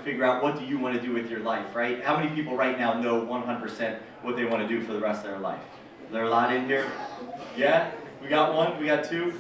figure out what do you want to do with your life, right? How many people right now know 100% what they want to do for the rest of their life? Is there a lot in here? Yeah? We got one, we got two,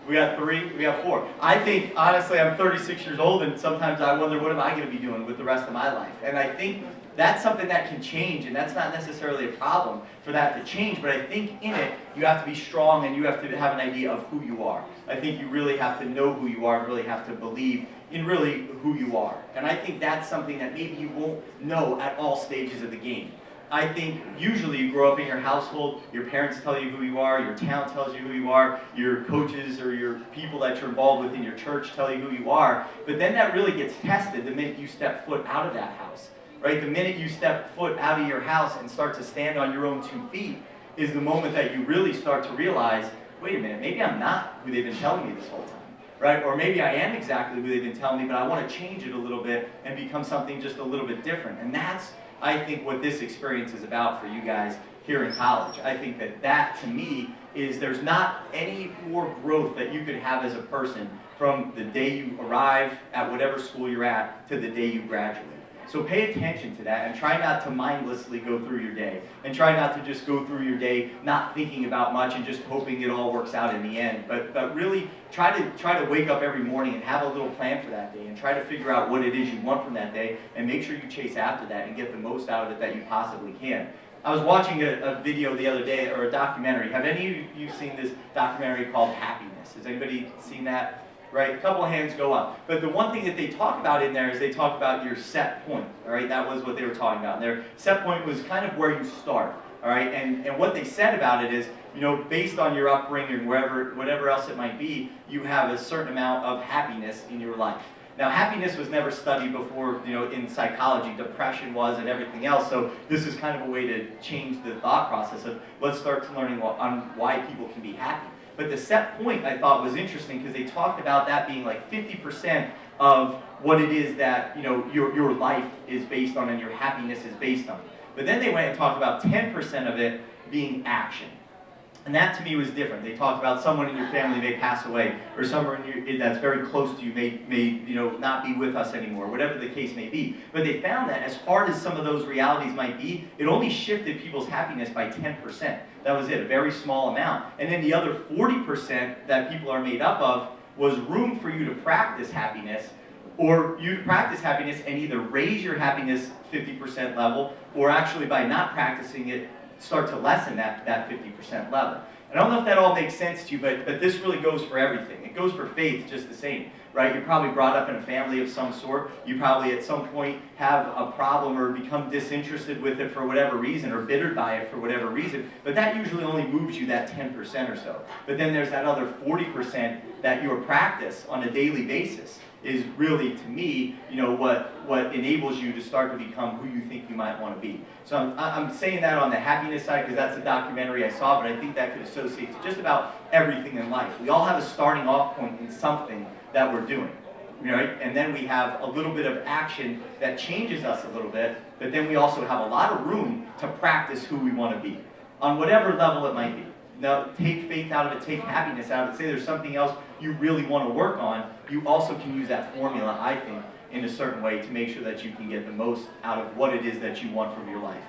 we got three, we got four. I think, honestly, I'm 36 years old, and sometimes I wonder, what am I going to be doing with the rest of my life? And I think that's something that can change, and that's not necessarily a problem for that to change, but I think in it, you have to be strong and you have to have an idea of who you are. I think you really have to know who you are and really have to believe in really who you are. And I think that's something that maybe you won't know at all stages of the game. I think usually you grow up in your household, your parents tell you who you are, your town tells you who you are, your coaches or your people that you're involved with in your church tell you who you are, but then that really gets tested the minute you step foot out of that house. Right? The minute you step foot out of your house and start to stand on your own 2 feet is the moment that you really start to realize, wait a minute, maybe I'm not who they've been telling me this whole time, right? Or maybe I am exactly who they've been telling me, but I want to change it a little bit and become something just a little bit different. And that's, I think, what this experience is about for you guys here in college. I think that to me is there's not any more growth that you could have as a person from the day you arrive at whatever school you're at to the day you graduate. So pay attention to that and try not to mindlessly go through your day. And try not to just go through your day not thinking about much and just hoping it all works out in the end. But really try to wake up every morning and have a little plan for that day and try to figure out what it is you want from that day and make sure you chase after that and get the most out of it that you possibly can. I was watching a video the other day, or a documentary. Have any of you seen this documentary called Happiness? Has anybody seen that? Right, a couple of hands go up. But the one thing that they talk about in there is they talk about your set point. All right, that was what they were talking about. Their set point was kind of where you start. All right, and what they said about it is, you know, based on your upbringing, whatever else it might be, you have a certain amount of happiness in your life. Now, happiness was never studied before, you know, in psychology. Depression was and everything else. So this is kind of a way to change the thought process of let's start learning on why people can be happy. But the set point I thought was interesting because they talked about that being like 50% of what it is that, you know, your life is based on and your happiness is based on. But then they went and talked about 10% of it being action. And that to me was different. They talked about someone in your family may pass away, or someone that's very close to you may you know, not be with us anymore, whatever the case may be. But they found that as hard as some of those realities might be, it only shifted people's happiness by 10%. That was it, a very small amount. And then the other 40% that people are made up of was room for you to practice happiness, or you practice happiness and either raise your happiness 50% level, or actually by not practicing it, start to lessen that 50% level. And I don't know if that all makes sense to you, but this really goes for everything. It goes for faith just the same, right? You're probably brought up in a family of some sort. You probably at some point have a problem or become disinterested with it for whatever reason, or bittered by it for whatever reason, but that usually only moves you that 10% or so. But then there's that other 40% that your practice on a daily basis is really, to me, you know, what enables you to start to become who you think you might want to be. So I'm saying that on the happiness side because that's a documentary I saw, but I think that could associate to just about everything in life. We all have a starting off point in something that we're doing, right? And then we have a little bit of action that changes us a little bit, but then we also have a lot of room to practice who we want to be, on whatever level it might be. Now, take faith out of it, take happiness out of it. Say there's something else you really want to work on, you also can use that formula, I think, in a certain way to make sure that you can get the most out of what it is that you want from your life.